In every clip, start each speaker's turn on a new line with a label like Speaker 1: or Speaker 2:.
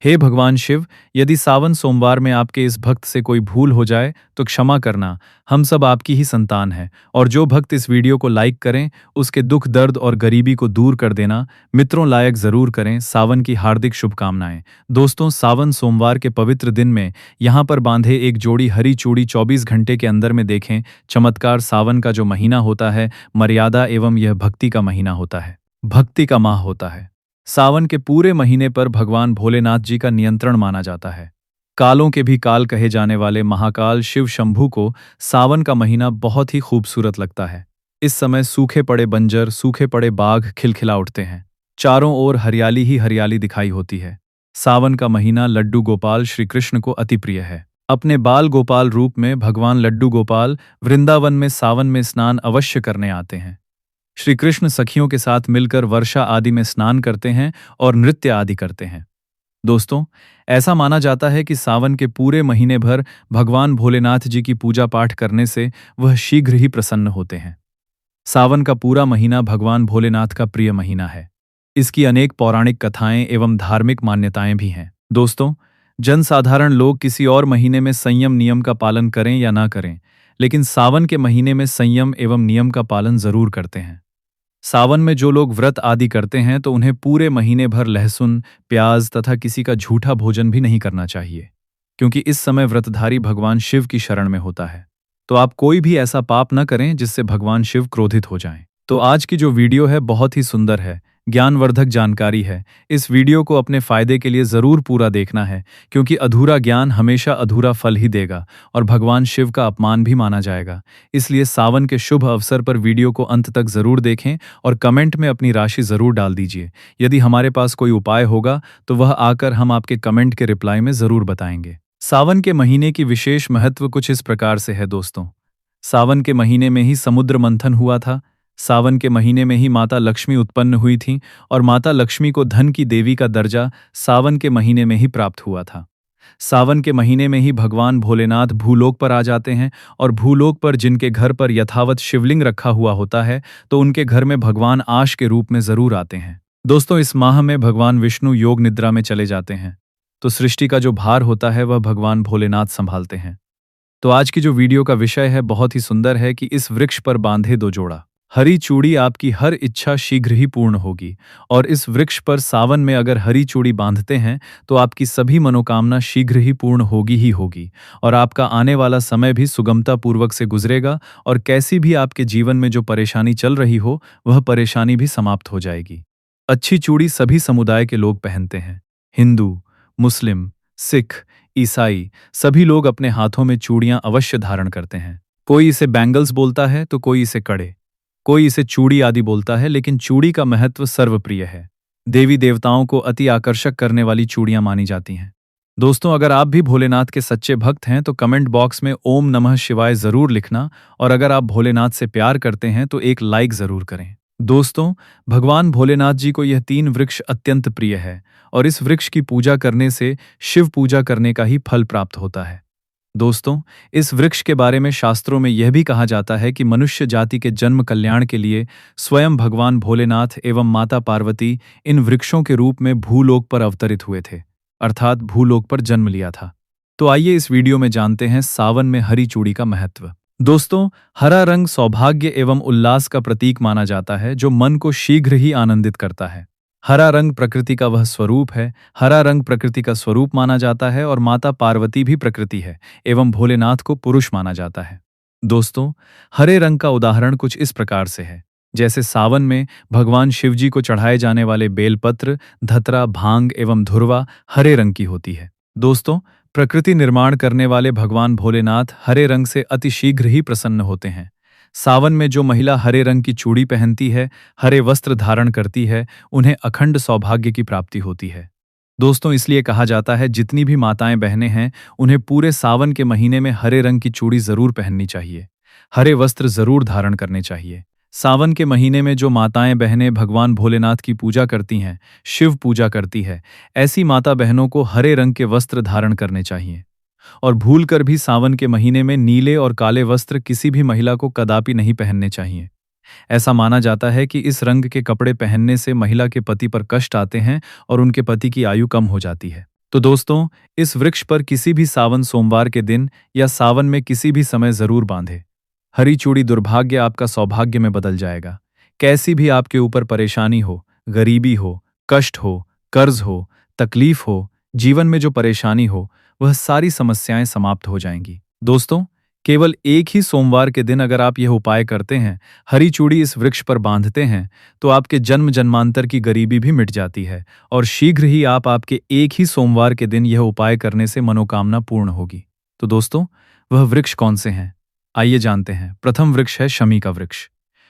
Speaker 1: हे भगवान शिव, यदि सावन सोमवार में आपके इस भक्त से कोई भूल हो जाए तो क्षमा करना। हम सब आपकी ही संतान हैं। और जो भक्त इस वीडियो को लाइक करें, उसके दुख दर्द और गरीबी को दूर कर देना मित्रों लायक जरूर करें। सावन की हार्दिक शुभकामनाएं। दोस्तों, सावन सोमवार के पवित्र दिन में यहाँ पर बांधे एक जोड़ी हरी चूड़ी 24 घंटे के अंदर में देखें चमत्कार। सावन का जो महीना होता है मर्यादा एवं यह भक्ति का महीना होता है, भक्ति का माह होता है। सावन के पूरे महीने पर भगवान भोलेनाथ जी का नियंत्रण माना जाता है। कालों के भी काल कहे जाने वाले महाकाल शिव शंभू को सावन का महीना बहुत ही खूबसूरत लगता है। इस समय सूखे पड़े बंजर, सूखे पड़े बाग खिलखिला उठते हैं। चारों ओर हरियाली ही हरियाली दिखाई होती है। सावन का महीना लड्डू गोपाल श्री कृष्ण को अति प्रिय है। अपने बाल गोपाल रूप में भगवान लड्डू गोपाल वृंदावन में सावन में स्नान अवश्य करने आते हैं। श्री कृष्ण सखियों के साथ मिलकर वर्षा आदि में स्नान करते हैं और नृत्य आदि करते हैं। दोस्तों, ऐसा माना जाता है कि सावन के पूरे महीने भर भगवान भोलेनाथ जी की पूजा पाठ करने से वह शीघ्र ही प्रसन्न होते हैं। सावन का पूरा महीना भगवान भोलेनाथ का प्रिय महीना है। इसकी अनेक पौराणिक कथाएं एवं धार्मिक मान्यताएं भी हैं। दोस्तों, जनसाधारण लोग किसी और महीने में संयम नियम का पालन करें या ना करें, लेकिन सावन के महीने में संयम एवं नियम का पालन जरूर करते हैं। सावन में जो लोग व्रत आदि करते हैं तो उन्हें पूरे महीने भर लहसुन, प्याज तथा किसी का झूठा भोजन भी नहीं करना चाहिए, क्योंकि इस समय व्रतधारी भगवान शिव की शरण में होता है। तो आप कोई भी ऐसा पाप न करें जिससे भगवान शिव क्रोधित हो जाएं। तो आज की जो वीडियो है बहुत ही सुंदर है, ज्ञानवर्धक जानकारी है। इस वीडियो को अपने फायदे के लिए जरूर पूरा देखना है, क्योंकि अधूरा ज्ञान हमेशा अधूरा फल ही देगा और भगवान शिव का अपमान भी माना जाएगा। इसलिए सावन के शुभ अवसर पर वीडियो को अंत तक जरूर देखें और कमेंट में अपनी राशि जरूर डाल दीजिए। यदि हमारे पास कोई उपाय होगा तो वह आकर हम आपके कमेंट के रिप्लाई में जरूर बताएंगे। सावन के महीने की विशेष महत्व कुछ इस प्रकार से है दोस्तों। सावन के महीने में ही समुद्र मंथन हुआ था। सावन के महीने में ही माता लक्ष्मी उत्पन्न हुई थीं और माता लक्ष्मी को धन की देवी का दर्जा सावन के महीने में ही प्राप्त हुआ था। सावन के महीने में ही भगवान भोलेनाथ भूलोक पर आ जाते हैं और भूलोक पर जिनके घर पर यथावत शिवलिंग रखा हुआ होता है तो उनके घर में भगवान आश के रूप में जरूर आते हैं। दोस्तों, इस माह में भगवान विष्णु योग निद्रा में चले जाते हैं, तो सृष्टि का जो भार होता है वह भगवान भोलेनाथ संभालते हैं। तो आज की जो वीडियो का विषय है बहुत ही सुंदर है कि इस वृक्ष पर बांधे दो जोड़ा हरी चूड़ी, आपकी हर इच्छा शीघ्र ही पूर्ण होगी। और इस वृक्ष पर सावन में अगर हरी चूड़ी बांधते हैं तो आपकी सभी मनोकामना शीघ्र ही पूर्ण होगी ही होगी और आपका आने वाला समय भी सुगमता पूर्वक से गुजरेगा और कैसी भी आपके जीवन में जो परेशानी चल रही हो वह परेशानी भी समाप्त हो जाएगी। अच्छी चूड़ी सभी समुदाय के लोग पहनते हैं। हिंदू, मुस्लिम, सिख, ईसाई सभी लोग अपने हाथों में चूड़ियां अवश्य धारण करते हैं। कोई इसे बैंगल्स बोलता है तो कोई इसे कड़े, कोई इसे चूड़ी आदि बोलता है, लेकिन चूड़ी का महत्व सर्वप्रिय है। देवी देवताओं को अति आकर्षक करने वाली चूड़ियां मानी जाती हैं। दोस्तों, अगर आप भी भोलेनाथ के सच्चे भक्त हैं तो कमेंट बॉक्स में ओम नमः शिवाय जरूर लिखना और अगर आप भोलेनाथ से प्यार करते हैं तो एक लाइक जरूर करें। दोस्तों, भगवान भोलेनाथ जी को यह 3 वृक्ष अत्यंत प्रिय है और इस वृक्ष की पूजा करने से शिव पूजा करने का ही फल प्राप्त होता है। दोस्तों, इस वृक्ष के बारे में शास्त्रों में यह भी कहा जाता है कि मनुष्य जाति के जन्म कल्याण के लिए स्वयं भगवान भोलेनाथ एवं माता पार्वती इन वृक्षों के रूप में भूलोक पर अवतरित हुए थे, अर्थात भूलोक पर जन्म लिया था। तो आइए इस वीडियो में जानते हैं सावन में हरी चूड़ी का महत्व। दोस्तों, हरा रंग सौभाग्य एवं उल्लास का प्रतीक माना जाता है जो मन को शीघ्र ही आनंदित करता है। हरा रंग प्रकृति का वह स्वरूप है। हरा रंग प्रकृति का स्वरूप माना जाता है और माता पार्वती भी प्रकृति है एवं भोलेनाथ को पुरुष माना जाता है। दोस्तों, हरे रंग का उदाहरण कुछ इस प्रकार से है, जैसे सावन में भगवान शिवजी को चढ़ाए जाने वाले बेलपत्र, धतरा, भांग एवं धुर्वा हरे रंग की होती है। दोस्तों, प्रकृति निर्माण करने वाले भगवान भोलेनाथ हरे रंग से अति शीघ्र ही प्रसन्न होते हैं। सावन में जो महिला हरे रंग की चूड़ी पहनती है, हरे वस्त्र धारण करती है, उन्हें अखंड सौभाग्य की प्राप्ति होती है। दोस्तों, इसलिए कहा जाता है जितनी भी माताएं बहनें हैं उन्हें पूरे सावन के महीने में हरे रंग की चूड़ी जरूर पहननी चाहिए, हरे वस्त्र जरूर धारण करने चाहिए। सावन के महीने में जो माताएं बहनें भगवान भोलेनाथ की पूजा करती हैं, शिव पूजा करती है, ऐसी माता बहनों को हरे रंग के वस्त्र धारण करने चाहिए और भूलकर भी सावन के महीने में नीले और काले वस्त्र किसी भी महिला को कदापि नहीं पहनने चाहिए। ऐसा माना जाता है कि इस रंग के कपड़े पहनने से महिला के पति पर कष्ट आते हैं और उनके पति की आयु कम हो जाती है। तो दोस्तों, इस वृक्ष पर किसी भी सावन सोमवार के दिन या सावन में किसी भी समय जरूर बांधे। हरी चूड़ी दुर्भाग्य आपका सौभाग्य में बदल जाएगा। कैसी भी आपके ऊपर परेशानी हो, गरीबी हो, कष्ट हो, कर्ज हो, तकलीफ हो, जीवन में जो परेशानी हो, वह सारी समस्याएं समाप्त हो जाएंगी। दोस्तों, केवल एक ही सोमवार के दिन अगर आप यह उपाय करते हैं, हरी चूड़ी इस वृक्ष पर बांधते हैं, तो आपके जन्म जन्मांतर की गरीबी भी मिट जाती है और शीघ्र ही आप आपके एक ही सोमवार के दिन यह उपाय करने से मनोकामना पूर्ण होगी। तो दोस्तों, वह वृक्ष कौन से हैं? आइए जानते हैं। प्रथम वृक्ष है शमी का वृक्ष।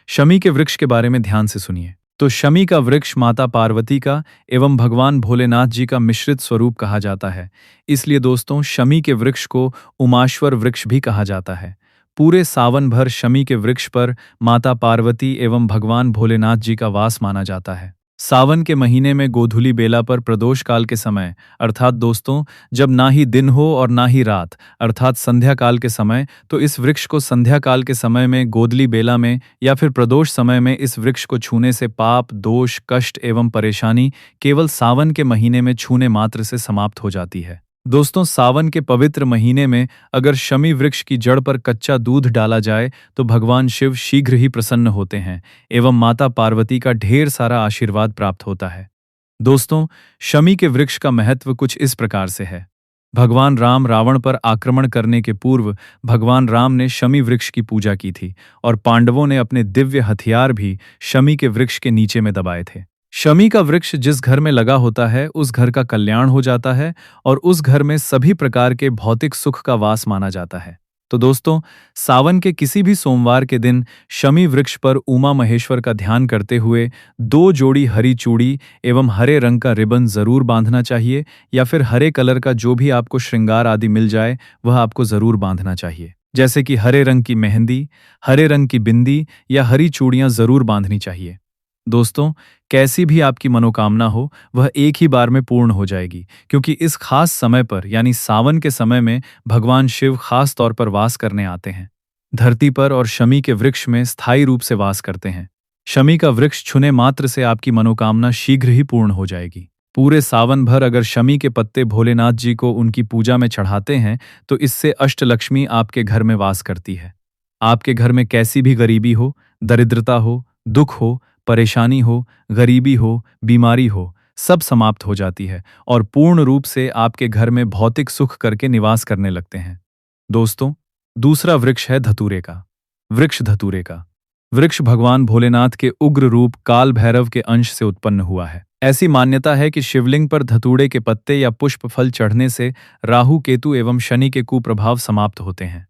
Speaker 1: शमी के वृक्ष के बारे में ध्यान से सुनिए। तो शमी का वृक्ष माता पार्वती का एवं भगवान भोलेनाथ जी का मिश्रित स्वरूप कहा जाता है। इसलिए दोस्तों, शमी के वृक्ष को उमाश्वर वृक्ष भी कहा जाता है। पूरे सावन भर शमी के वृक्ष पर माता पार्वती एवं भगवान भोलेनाथ जी का वास माना जाता है। सावन के महीने में गोधूली बेला पर प्रदोष काल के समय, अर्थात दोस्तों, जब ना ही दिन हो और ना ही रात, अर्थात संध्या काल के समय, तो इस वृक्ष को संध्या काल के समय में गोधली बेला में या फिर प्रदोष समय में इस वृक्ष को छूने से पाप, दोष, कष्ट एवं परेशानी केवल सावन के महीने में छूने मात्र से समाप्त हो जाती है। दोस्तों, सावन के पवित्र महीने में अगर शमी वृक्ष की जड़ पर कच्चा दूध डाला जाए तो भगवान शिव शीघ्र ही प्रसन्न होते हैं एवं माता पार्वती का ढेर सारा आशीर्वाद प्राप्त होता है। दोस्तों, शमी के वृक्ष का महत्व कुछ इस प्रकार से है। भगवान राम रावण पर आक्रमण करने के पूर्व भगवान राम ने शमी वृक्ष की पूजा की थी और पांडवों ने अपने दिव्य हथियार भी शमी के वृक्ष के नीचे में दबाए थे। शमी का वृक्ष जिस घर में लगा होता है उस घर का कल्याण हो जाता है और उस घर में सभी प्रकार के भौतिक सुख का वास माना जाता है। तो दोस्तों, सावन के किसी भी सोमवार के दिन शमी वृक्ष पर उमा महेश्वर का ध्यान करते हुए 2 जोड़ी हरी चूड़ी एवं हरे रंग का रिबन जरूर बांधना चाहिए, या फिर हरे कलर का जो भी आपको श्रृंगार आदि मिल जाए वह आपको जरूर बांधना चाहिए। जैसे कि हरे रंग की मेहंदी, हरे रंग की बिंदी या हरी चूड़ियां जरूर बांधनी चाहिए। दोस्तों, कैसी भी आपकी मनोकामना हो वह एक ही बार में पूर्ण हो जाएगी, क्योंकि इस खास समय पर यानी सावन के समय में भगवान शिव खास तौर पर वास करने आते हैं धरती पर और शमी के वृक्ष में स्थायी रूप से वास करते हैं। शमी का वृक्ष छूने मात्र से आपकी मनोकामना शीघ्र ही पूर्ण हो जाएगी। पूरे सावन भर अगर शमी के पत्ते भोलेनाथ जी को उनकी पूजा में चढ़ाते हैं तो इससे अष्टलक्ष्मी आपके घर में वास करती है। आपके घर में कैसी भी गरीबी हो, दरिद्रता हो, दुख हो, परेशानी हो, गरीबी हो, बीमारी हो, सब समाप्त हो जाती है और पूर्ण रूप से आपके घर में भौतिक सुख करके निवास करने लगते हैं। दोस्तों, दूसरा वृक्ष है धतूरे का वृक्ष। धतूरे का वृक्ष भगवान भोलेनाथ के उग्र रूप काल भैरव के अंश से उत्पन्न हुआ है। ऐसी मान्यता है कि शिवलिंग पर धतूरे के पत्ते या पुष्प फल चढ़ने से राहु, केतु एवं शनि के कुप्रभाव समाप्त होते हैं।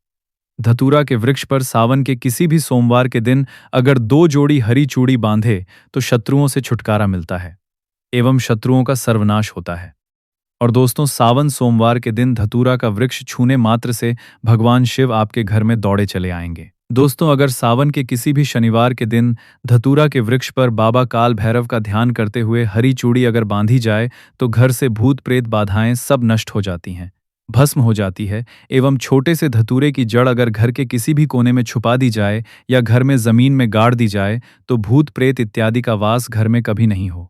Speaker 1: धतूरा के वृक्ष पर सावन के किसी भी सोमवार के दिन अगर 2 जोड़ी हरी चूड़ी बांधे तो शत्रुओं से छुटकारा मिलता है एवं शत्रुओं का सर्वनाश होता है। और दोस्तों, सावन सोमवार के दिन धतूरा का वृक्ष छूने मात्र से भगवान शिव आपके घर में दौड़े चले आएंगे। दोस्तों, अगर सावन के किसी भी शनिवार के दिन धतूरा के वृक्ष पर बाबा काल भैरव का ध्यान करते हुए हरी चूड़ी अगर बांधी जाए तो घर से भूत प्रेत बाधाएं सब नष्ट हो जाती हैं, भस्म हो जाती है एवं छोटे से धतूरे की जड़ अगर घर के किसी भी कोने में छुपा दी जाए या घर में जमीन में गाड़ दी जाए तो भूत प्रेत इत्यादि का वास घर में कभी नहीं हो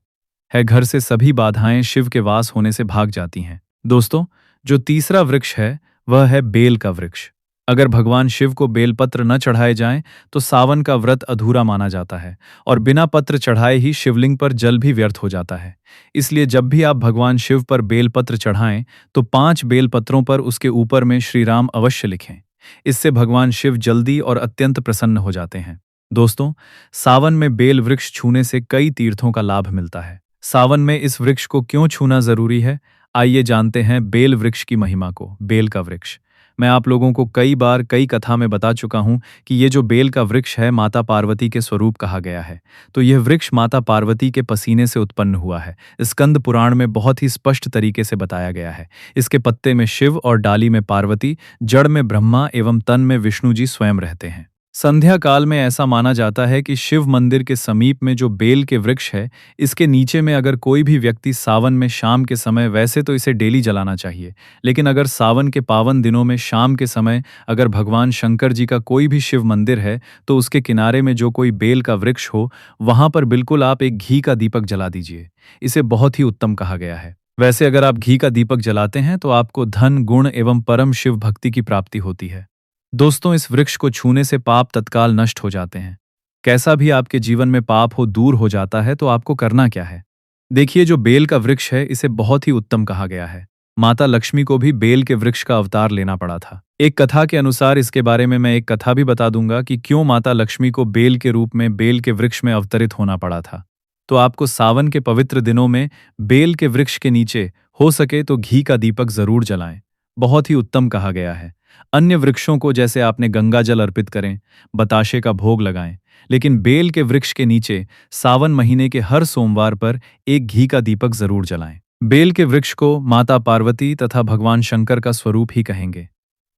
Speaker 1: है। घर से सभी बाधाएं शिव के वास होने से भाग जाती हैं। दोस्तों, जो तीसरा वृक्ष है वह है बेल का वृक्ष। अगर भगवान शिव को बेलपत्र न चढ़ाए जाएं तो सावन का व्रत अधूरा माना जाता है और बिना पत्र चढ़ाए ही शिवलिंग पर जल भी व्यर्थ हो जाता है। इसलिए जब भी आप भगवान शिव पर बेलपत्र चढ़ाएं तो 5 बेलपत्रों पर उसके ऊपर में श्री राम अवश्य लिखें। इससे भगवान शिव जल्दी और अत्यंत प्रसन्न हो जाते हैं। दोस्तों, सावन में बेल वृक्ष छूने से कई तीर्थों का लाभ मिलता है। सावन में इस वृक्ष को क्यों छूना जरूरी है, आइए जानते हैं बेल वृक्ष की महिमा को। बेल का वृक्ष मैं आप लोगों को कई बार कई कथा में बता चुका हूं कि ये जो बेल का वृक्ष है माता पार्वती के स्वरूप कहा गया है। तो यह वृक्ष माता पार्वती के पसीने से उत्पन्न हुआ है। स्कंद पुराण में बहुत ही स्पष्ट तरीके से बताया गया है। इसके पत्ते में शिव और डाली में पार्वती, जड़ में ब्रह्मा एवं तन में विष्णु जी स्वयं रहते हैं। संध्या काल में ऐसा माना जाता है कि शिव मंदिर के समीप में जो बेल के वृक्ष है, इसके नीचे में अगर कोई भी व्यक्ति सावन में शाम के समय, वैसे तो इसे डेली जलाना चाहिए, लेकिन अगर सावन के पावन दिनों में शाम के समय अगर भगवान शंकर जी का कोई भी शिव मंदिर है तो उसके किनारे में जो कोई बेल का वृक्ष हो वहां पर बिल्कुल आप एक घी का दीपक जला दीजिए। इसे बहुत ही उत्तम कहा गया है। वैसे अगर आप घी का दीपक जलाते हैं तो आपको धन, गुण एवं परम शिव भक्ति की प्राप्ति होती है। दोस्तों, इस वृक्ष को छूने से पाप तत्काल नष्ट हो जाते हैं। कैसा भी आपके जीवन में पाप हो दूर हो जाता है, तो आपको करना क्या है? देखिए, जो बेल का वृक्ष है इसे बहुत ही उत्तम कहा गया है। माता लक्ष्मी को भी बेल के वृक्ष का अवतार लेना पड़ा था। एक कथा के अनुसार इसके बारे में मैं एक कथा भी बता दूंगा कि क्यों माता लक्ष्मी को बेल के रूप में बेल के वृक्ष में अवतरित होना पड़ा था। तो आपको सावन के पवित्र दिनों में बेल के वृक्ष के नीचे हो सके तो घी का दीपक जरूर जलाएं। बहुत ही उत्तम कहा गया है। अन्य वृक्षों को जैसे आपने गंगा जल अर्पित करें, बताशे का भोग लगाएं, लेकिन बेल के वृक्ष के नीचे सावन महीने के हर सोमवार पर एक घी का दीपक जरूर जलाएं। बेल के वृक्ष को माता पार्वती तथा भगवान शंकर का स्वरूप ही कहेंगे।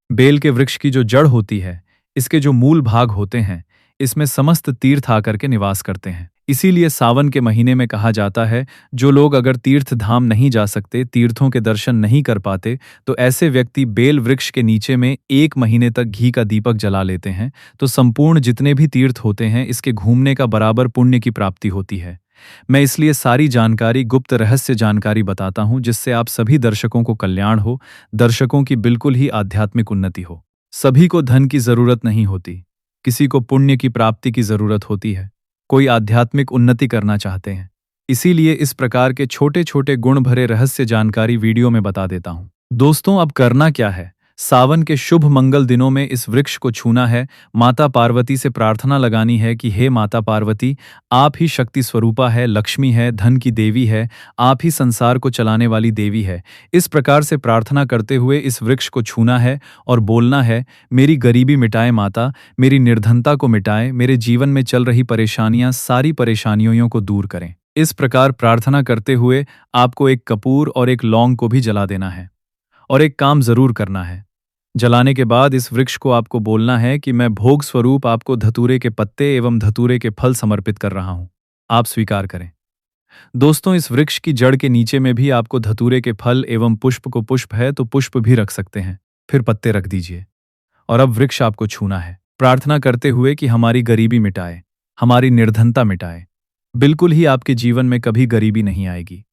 Speaker 1: बेल के वृक्ष की जो जड़ होती है, इसके जो मूल भाग होते हैं, इसमें समस्त तीर्थ आकर के निवास करते हैं। इसीलिए सावन के महीने में कहा जाता है, जो लोग अगर तीर्थ धाम नहीं जा सकते, तीर्थों के दर्शन नहीं कर पाते, तो ऐसे व्यक्ति बेल वृक्ष के नीचे में 1 महीने तक घी का दीपक जला लेते हैं, तो संपूर्ण जितने भी तीर्थ होते हैं, इसके घूमने का बराबर पुण्य की प्राप्ति होती है। मैं इसलिए सारी जानकारी, गुप्त रहस्य जानकारी बताता हूं, जिससे आप सभी दर्शकों को कल्याण हो, दर्शकों की बिल्कुल ही आध्यात्मिक उन्नति हो। सभी को धन की जरूरत नहीं होती, किसी को पुण्य की प्राप्ति की जरूरत होती है, कोई आध्यात्मिक उन्नति करना चाहते हैं। इसीलिए इस प्रकार के छोटे छोटे गुण भरे रहस्य जानकारी वीडियो में बता देता हूं। दोस्तों, अब करना क्या है? सावन के शुभ मंगल दिनों में इस वृक्ष को छूना है, माता पार्वती से प्रार्थना लगानी है कि हे माता पार्वती, आप ही शक्ति स्वरूपा है, लक्ष्मी है, धन की देवी है, आप ही संसार को चलाने वाली देवी है। इस प्रकार से प्रार्थना करते हुए इस वृक्ष को छूना है और बोलना है, मेरी गरीबी मिटाए माता, मेरी निर्धनता को मिटाए, मेरे जीवन में चल रही परेशानियां, सारी परेशानियों को दूर करें। इस प्रकार प्रार्थना करते हुए आपको एक कपूर और एक लौंग को भी जला देना है। और एक काम जरूर करना है, जलाने के बाद इस वृक्ष को आपको बोलना है कि मैं भोग स्वरूप आपको धतूरे के पत्ते एवं धतूरे के फल समर्पित कर रहा हूं, आप स्वीकार करें। दोस्तों, इस वृक्ष की जड़ के नीचे में भी आपको धतूरे के फल एवं पुष्प को, पुष्प है तो पुष्प भी रख सकते हैं, फिर पत्ते रख दीजिए। और अब वृक्ष आपको छूना है, प्रार्थना करते हुए कि हमारी गरीबी मिटाए, हमारी निर्धनता मिटाए, बिल्कुल ही आपके जीवन में कभी गरीबी नहीं आएगी।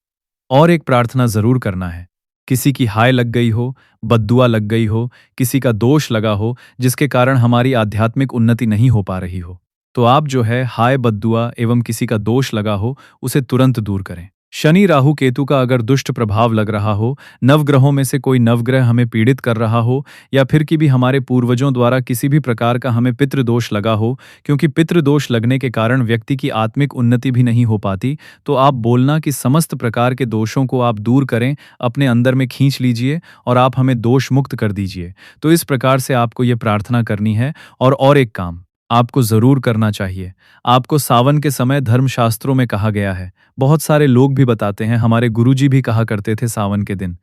Speaker 1: और एक प्रार्थना जरूर करना है, किसी की हाय लग गई हो, बद्दुआ लग गई हो, किसी का दोष लगा हो, जिसके कारण हमारी आध्यात्मिक उन्नति नहीं हो पा रही हो, तो आप जो है हाय बद्दुआ एवं किसी का दोष लगा हो, उसे तुरंत दूर करें। शनि, राहु, केतु का अगर दुष्ट प्रभाव लग रहा हो, नवग्रहों में से कोई नवग्रह हमें पीड़ित कर रहा हो, या फिर कि भी हमारे पूर्वजों द्वारा किसी भी प्रकार का हमें पितृदोष लगा हो, क्योंकि पितृदोष लगने के कारण व्यक्ति की आत्मिक उन्नति भी नहीं हो पाती, तो आप बोलना कि समस्त प्रकार के दोषों को आप दूर करें, अपने अंदर में खींच लीजिए और आप हमें दोष मुक्त कर दीजिए। तो इस प्रकार से आपको ये प्रार्थना करनी है। और एक काम आपको जरूर करना चाहिए। आपको सावन के समय धर्मशास्त्रों में कहा गया है, बहुत सारे लोग भी बताते हैं, हमारे गुरुजी भी कहा करते थे, सावन के दिन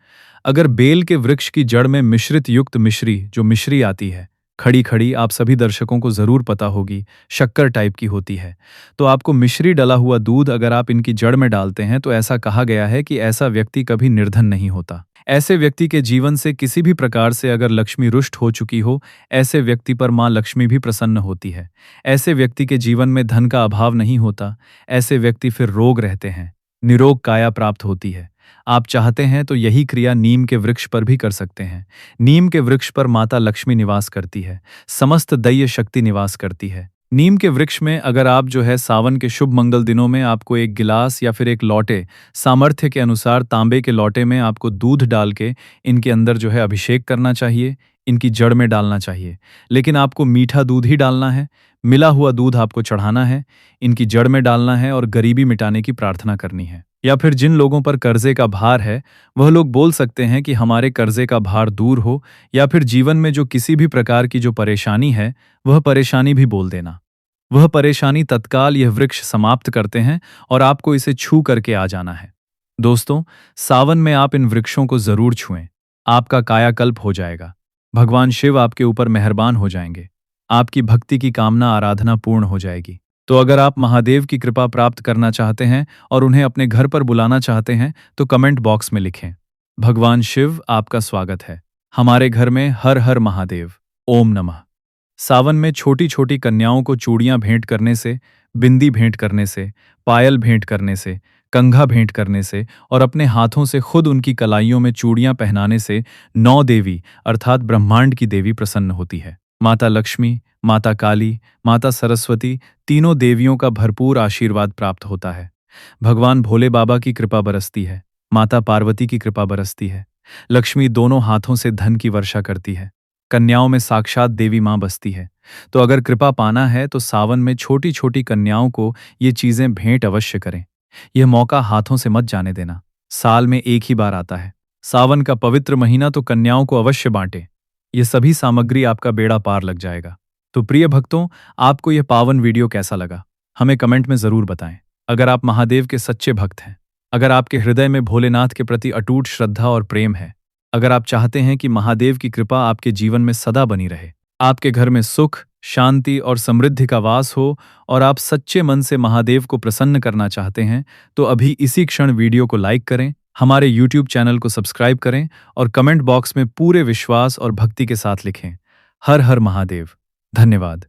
Speaker 1: अगर बेल के वृक्ष की जड़ में मिश्रित युक्त मिश्री, जो मिश्री आती है खड़ी खड़ी, आप सभी दर्शकों को जरूर पता होगी, शक्कर टाइप की होती है, तो आपको मिश्री डला हुआ दूध अगर आप इनकी जड़ में डालते हैं, तो ऐसा कहा गया है कि ऐसा व्यक्ति कभी निर्धन नहीं होता। ऐसे व्यक्ति के जीवन से किसी भी प्रकार से अगर लक्ष्मी रुष्ट हो चुकी हो, ऐसे व्यक्ति पर माँ लक्ष्मी भी प्रसन्न होती है। ऐसे व्यक्ति के जीवन में धन का अभाव नहीं होता। ऐसे व्यक्ति फिर रोग रहते हैं, निरोग काया प्राप्त होती है। आप चाहते हैं तो यही क्रिया नीम के वृक्ष पर भी कर सकते हैं। नीम के वृक्ष पर माता लक्ष्मी निवास करती है, समस्त दैय शक्ति निवास करती है। नीम के वृक्ष में अगर आप जो है सावन के शुभ मंगल दिनों में आपको एक गिलास या फिर एक लोटे, सामर्थ्य के अनुसार तांबे के लोटे में आपको दूध डाल के इनके अंदर जो है अभिषेक करना चाहिए, इनकी जड़ में डालना चाहिए। लेकिन आपको मीठा दूध ही डालना है, मिला हुआ दूध आपको चढ़ाना है, इनकी जड़ में डालना है और गरीबी मिटाने की प्रार्थना करनी है। या फिर जिन लोगों पर कर्जे का भार है, वह लोग बोल सकते हैं कि हमारे कर्जे का भार दूर हो, या फिर जीवन में जो किसी भी प्रकार की जो परेशानी है, वह परेशानी भी बोल देना। वह परेशानी तत्काल यह वृक्ष समाप्त करते हैं और आपको इसे छू करके आ जाना है। दोस्तों, सावन में आप इन वृक्षों को जरूर छुएं, आपका कायाकल्प हो जाएगा। भगवान शिव आपके ऊपर मेहरबान हो जाएंगे, आपकी भक्ति की कामना आराधना पूर्ण हो जाएगी। तो अगर आप महादेव की कृपा प्राप्त करना चाहते हैं और उन्हें अपने घर पर बुलाना चाहते हैं, तो कमेंट बॉक्स में लिखें, भगवान शिव आपका स्वागत है हमारे घर में, हर हर महादेव, ओम नमः। सावन में छोटी छोटी कन्याओं को चूड़ियां भेंट करने से, बिंदी भेंट करने से, पायल भेंट करने से, कंघा भेंट करने से और अपने हाथों से खुद उनकी कलाइयों में चूड़ियां पहनाने से 9 देवी अर्थात ब्रह्मांड की देवी प्रसन्न होती है। माता लक्ष्मी, माता काली, माता सरस्वती, तीनों देवियों का भरपूर आशीर्वाद प्राप्त होता है। भगवान भोले बाबा की कृपा बरसती है, माता पार्वती की कृपा बरसती है। लक्ष्मी दोनों हाथों से धन की वर्षा करती है। कन्याओं में साक्षात देवी मां बसती है। तो अगर कृपा पाना है तो सावन में छोटी छोटी कन्याओं को ये चीजें भेंट अवश्य करें। यह मौका हाथों से मत जाने देना। साल में एक ही बार आता है। सावन का पवित्र महीना तो कन्याओं को अवश्य बांटे। ये सभी सामग्री आपका बेड़ा पार लग जाएगा। तो प्रिय भक्तों, आपको यह पावन वीडियो कैसा लगा? हमें कमेंट में जरूर बताएं। अगर आप महादेव के सच्चे भक्त हैं, अगर आपके हृदय में भोलेनाथ के प्रति अटूट श्रद्धा और प्रेम है, अगर आप चाहते हैं कि महादेव की कृपा आपके जीवन में सदा बनी रहे, आपके घर में सुख, शांति और समृद्धि का वास हो और आप सच्चे मन से महादेव को प्रसन्न करना चाहते हैं, तो अभी इसी क्षण वीडियो को लाइक करें, हमारे YouTube चैनल को सब्सक्राइब करें और कमेंट बॉक्स में पूरे विश्वास और भक्ति के साथ लिखें, हर हर महादेव। धन्यवाद।